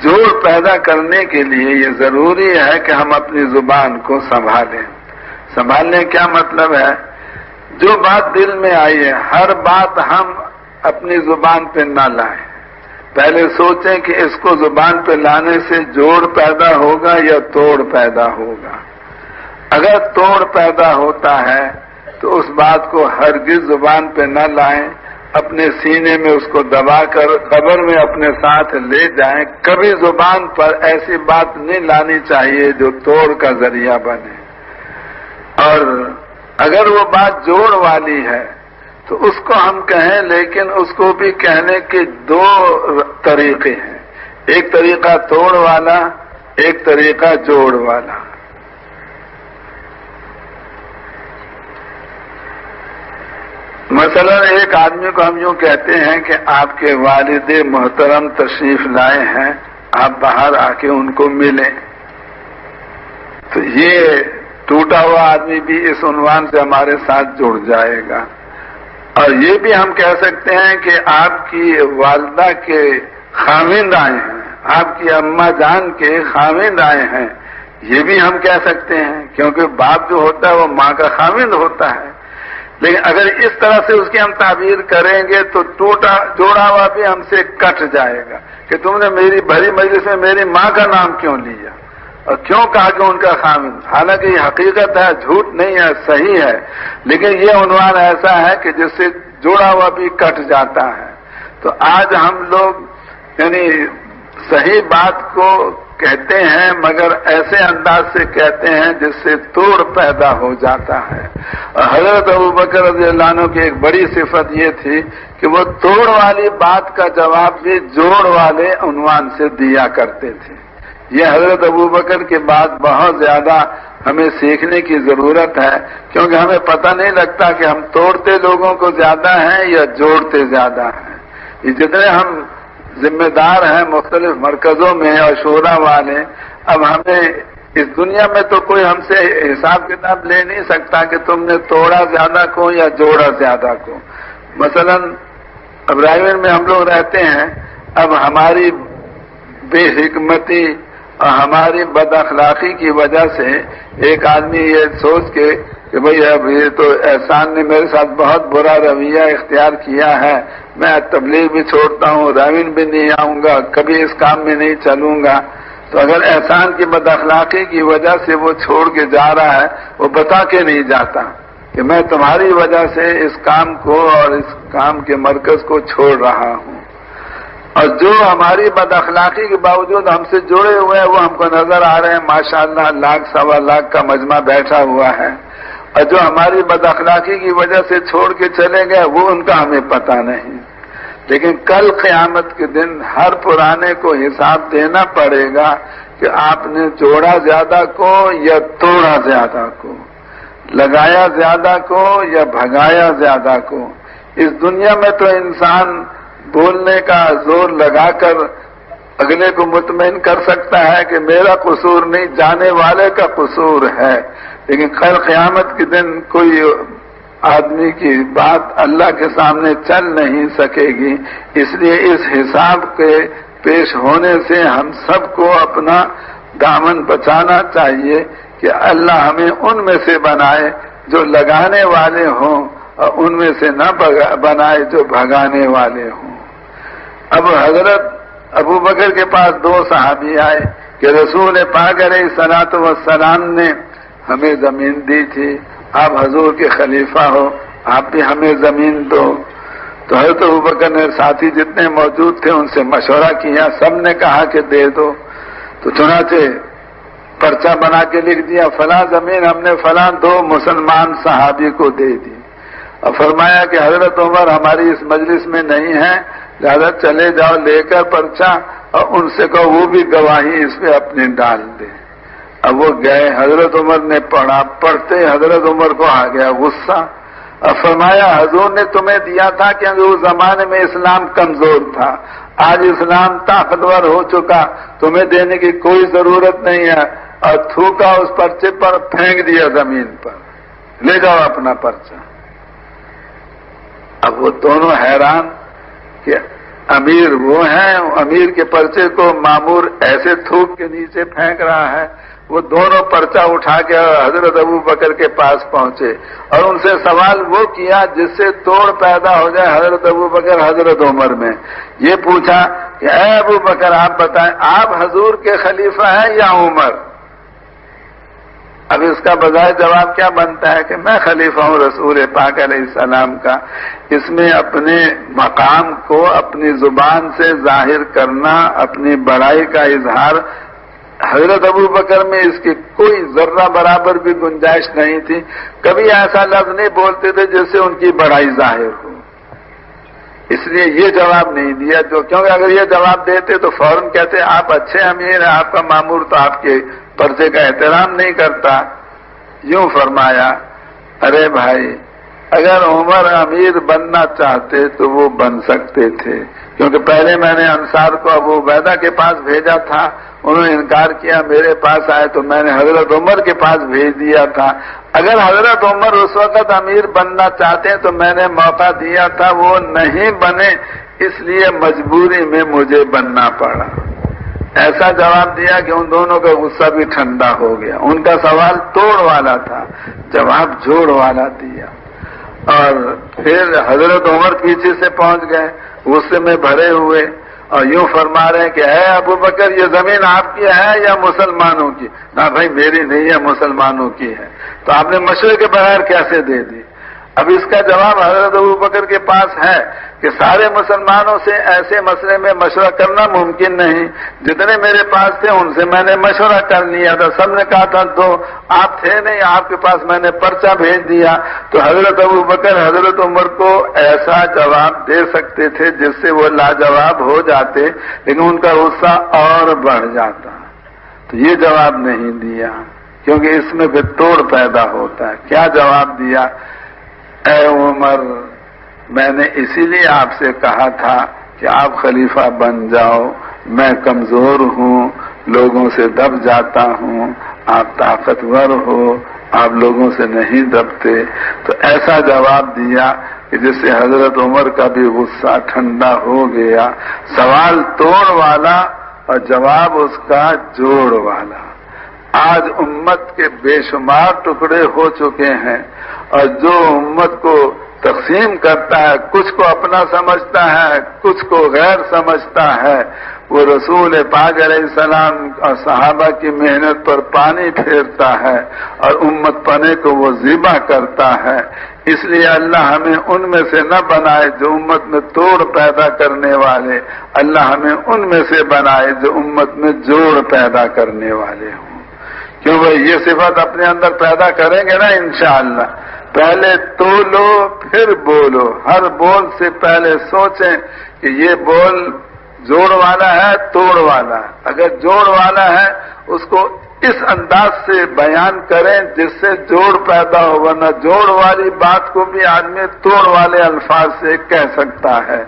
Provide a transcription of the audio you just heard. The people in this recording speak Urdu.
جوڑ پیدا کرنے کے لیے یہ ضروری ہے کہ ہم اپنی زبان کو سنبھالیں. سنبھالنے کیا مطلب ہے؟ جو بات دل میں آئی ہے ہر بات ہم اپنی زبان پہ نہ لائیں. پہلے سوچیں کہ اس کو زبان پہ لانے سے جوڑ پیدا ہوگا یا توڑ پیدا ہوگا. اگر توڑ پیدا ہوتا ہے تو اس بات کو ہرگز زبان پہ نہ لائیں، اپنے سینے میں اس کو دبا کر قبر میں اپنے ساتھ لے جائیں. کبھی زبان پر ایسی بات نہیں لانی چاہیے جو توڑ کا ذریعہ بنے. اور اگر وہ بات جوڑ والی ہے تو اس کو ہم کہیں، لیکن اس کو بھی کہنے کے دو طریقے ہیں. ایک طریقہ توڑ والا، ایک طریقہ جوڑ والا. مثلا ایک آدمی کو ہم یوں کہتے ہیں کہ آپ کے والد محترم تشریف لائے ہیں، آپ باہر آ کے ان کو ملیں. تو یہ ٹوٹا ہوا آدمی بھی اس عنوان سے ہمارے ساتھ جڑ جائے گا. اور یہ بھی ہم کہہ سکتے ہیں کہ آپ کی والدہ کے خاوند آئے ہیں، آپ کی اماں جان کے خاوند آئے ہیں، یہ بھی ہم کہہ سکتے ہیں، کیونکہ باپ جو ہوتا ہے وہ ماں کا خاوند ہوتا ہے. لیکن اگر اس طرح سے اس کی ہم تعبیر کریں گے تو ٹوٹا جوڑا ہوا بھی ہم سے کٹ جائے گا کہ تم نے میری بھری مجلس میں میری ماں کا نام کیوں لیا اور کیوں کہا کہ ان کا خاوند. حالانکہ یہ حقیقت ہے، جھوٹ نہیں ہے، صحیح ہے، لیکن یہ عنوان ایسا ہے کہ جس سے جوڑا ہوا بھی کٹ جاتا ہے. تو آج ہم لوگ یعنی صحیح بات کو کہتے ہیں مگر ایسے انداز سے کہتے ہیں جس سے توڑ پیدا ہو جاتا ہے. اور حضرت ابوبکر رضی اللہ عنہ کی ایک بڑی صفت یہ تھی کہ وہ توڑ والی بات کا جواب بھی جوڑ والے عنوان سے دیا کرتے تھے. یہ حضرت ابوبکر کے بعد بہت زیادہ ہمیں سیکھنے کی ضرورت ہے، کیونکہ ہمیں پتہ نہیں لگتا کہ ہم توڑتے لوگوں کو زیادہ ہیں یا جوڑتے زیادہ ہیں. یہ جتنے ہم ذمہ دار ہیں مختلف مرکزوں میں اور شورا والے، اب ہمیں اس دنیا میں تو کوئی ہم سے حساب کتاب لے نہیں سکتا کہ تم نے توڑا زیادہ کو یا جوڑا زیادہ کو. مثلا اب رائے گڑھ میں ہم لوگ رہتے ہیں، اب ہماری بے حکمتی اور ہماری بد اخلاقی کی وجہ سے ایک آدمی یہ سوچ کے کہ بھئی اب یہ تو احسان نے میرے ساتھ بہت برا رویہ اختیار کیا ہے، میں تبلیغ بھی چھوڑتا ہوں، راوین بھی نہیں آؤں گا، کبھی اس کام میں نہیں چلوں گا. تو اگر احسان کی بد اخلاقی کی وجہ سے وہ چھوڑ کے جا رہا ہے، وہ بتا کے نہیں جاتا کہ میں تمہاری وجہ سے اس کام کو اور اس کام کے مرکز کو چھوڑ رہا ہوں. اور جو ہماری بد اخلاقی کے باوجود ہم سے جڑے ہوئے ہیں وہ ہم کو نظر آ رہے ہیں، ماشاءاللہ لاکھ سوا لاکھ کا مجمع بیٹھا ہوا ہے، اور جو ہماری بد اخلاقی کی وجہ سے چھوڑ کے چلے گئے وہ ان کا ہمیں پتہ نہیں. لیکن کل قیامت کے دن ہر پرانے کو حساب دینا پڑے گا کہ آپ نے جوڑا زیادہ کو یا توڑا زیادہ کو، لگایا زیادہ کو یا بھگایا زیادہ کو. اس دنیا میں تو انسان بولنے کا زور لگا کر اگلے کو مطمئن کر سکتا ہے کہ میرا قصور نہیں، جانے والے کا قصور ہے. لیکن کل قیامت کے دن کوئی آدمی کی بات اللہ کے سامنے چل نہیں سکے گی. اس لیے اس حساب کے پیش ہونے سے ہم سب کو اپنا دامن بچانا چاہیے کہ اللہ ہمیں ان میں سے بنائے جو لگانے والے ہوں اور ان میں سے نہ بنائے جو بھگانے والے ہوں. اب حضرت ابوبکر کے پاس دو صحابی آئے کہ رسول پاک علیہ الصلوۃ والسلام نے ہمیں زمین دی تھی، آپ حضور کے خلیفہ ہو، آپ بھی ہمیں زمین دو. تو حضرت ابوبکر نے ساتھی جتنے موجود تھے ان سے مشورہ کیا، سب نے کہا کہ دے دو. تو چنانچہ پرچہ بنا کے لکھ دیا فلاں زمین ہم نے فلاں دو مسلمان صحابی کو دے دی، اور فرمایا کہ حضرت عمر ہماری اس مجلس میں نہیں ہے، لہذا چلے جاؤ لے کر پرچہ اور ان سے کہو وہ بھی گواہی اس پہ اپنی ڈال دے. اب وہ گئے، حضرت عمر نے پڑھا، پڑھتے حضرت عمر کو آ گیا غصہ، اور فرمایا حضور نے تمہیں دیا تھا کہ اس زمانے میں اسلام کمزور تھا، آج اسلام طاقتور ہو چکا، تمہیں دینے کی کوئی ضرورت نہیں ہے. اور تھوکا اس پرچے پر، پھینک دیا زمین پر، لے جاؤ اپنا پرچہ. اب وہ دونوں حیران کہ امیر وہ ہیں، امیر کے پرچے کو مامور ایسے تھوک کے نیچے پھینک رہا ہے، وہ دونوں پرچہ اٹھا کے حضرت ابو بکر کے پاس پہنچے اور ان سے سوال وہ کیا جس سے توڑ پیدا ہو جائے حضرت ابو بکر حضرت عمر میں۔ یہ پوچھا کہ اے ابو بکر آپ بتائیں آپ حضور کے خلیفہ ہیں یا عمر؟ اب اس کا بجائے جواب کیا بنتا ہے کہ میں خلیفہ ہوں رسول پاک علیہ السلام کا۔ اس میں اپنے مقام کو اپنی زبان سے ظاہر کرنا، اپنی بڑائی کا اظہار، حضرت ابو بکر میں اس کی کوئی ذرہ برابر بھی گنجائش نہیں تھی، کبھی ایسا لفظ نہیں بولتے تھے جس سے ان کی بڑائی ظاہر ہو، اس لیے یہ جواب نہیں دیا کیونکہ اگر یہ جواب دیتے تو فوراً کہتے آپ اچھے امیر ہیں، آپ کا مامور تو آپ کے پرچے کا احترام نہیں کرتا۔ یوں فرمایا ارے بھائی اگر عمر امیر بننا چاہتے تو وہ بن سکتے تھے، کیونکہ پہلے میں نے انصار کو ابو عبیدہ کے پاس بھیجا تھا، انہوں نے انکار کیا، میرے پاس آئے تو میں نے حضرت عمر کے پاس بھیج دیا تھا۔ اگر حضرت عمر اس وقت امیر بننا چاہتے ہیں تو میں نے موقع دیا تھا، وہ نہیں بنے، اس لیے مجبوری میں مجھے بننا پڑا۔ ایسا جواب دیا کہ ان دونوں کا غصہ بھی ٹھنڈا ہو گیا۔ ان کا سوال توڑ والا تھا، جواب جوڑ والا دیا۔ اور پھر حضرت عمر پیچھے سے پہنچ گئے غصے میں بھرے ہوئے اور یوں فرما رہے ہیں کہ اے ابو بکر یہ زمین آپ کی ہے یا مسلمانوں کی؟ نہ بھائی میری نہیں ہے، مسلمانوں کی ہے۔ تو آپ نے مشورے کے بغیر کیسے دے دی؟ اب اس کا جواب حضرت ابو بکر کے پاس ہے کہ سارے مسلمانوں سے ایسے مسئلے میں مشورہ کرنا ممکن نہیں، جتنے میرے پاس تھے ان سے میں نے مشورہ کر لیا تھا، سب نے کہا تھا تو آپ تھے نہیں، آپ کے پاس میں نے پرچہ بھیج دیا۔ تو حضرت ابو بکر حضرت عمر کو ایسا جواب دے سکتے تھے جس سے وہ لاجواب ہو جاتے، لیکن ان کا غصہ اور بڑھ جاتا، تو یہ جواب نہیں دیا کیونکہ اس میں پھر توڑ پیدا ہوتا ہے۔ کیا جواب دیا؟ اے عمر میں نے اسی لیے آپ سے کہا تھا کہ آپ خلیفہ بن جاؤ، میں کمزور ہوں، لوگوں سے دب جاتا ہوں، آپ طاقتور ہو، آپ لوگوں سے نہیں دبتے۔ تو ایسا جواب دیا کہ جس سے حضرت عمر کا بھی غصہ ٹھنڈا ہو گیا۔ سوال توڑ والا اور جواب اس کا جوڑ والا۔ آج امت کے بے شمار ٹکڑے ہو چکے ہیں اور جو امت کو تقسیم کرتا ہے، کچھ کو اپنا سمجھتا ہے، کچھ کو غیر سمجھتا ہے، وہ رسول پاک علیہ السلام اور صحابہ کی محنت پر پانی پھیرتا ہے اور امت پنے کو وہ ذبح کرتا ہے۔ اس لیے اللہ ہمیں ان میں سے نہ بنائے جو امت میں توڑ پیدا کرنے والے، اللہ ہمیں ان میں سے بنائے جو امت میں جوڑ پیدا کرنے والے ہوں۔ کیوں بھائی یہ صفت اپنے اندر پیدا کریں گے نا انشاءاللہ۔ پہلے تولو پھر بولو، ہر بول سے پہلے سوچیں کہ یہ بول جوڑ والا ہے توڑ والا ہے۔ اگر جوڑ والا ہے اس کو اس انداز سے بیان کریں جس سے جوڑ پیدا ہو، ورنہ جوڑ والی بات کو بھی آدمی توڑ والے الفاظ سے کہہ سکتا ہے۔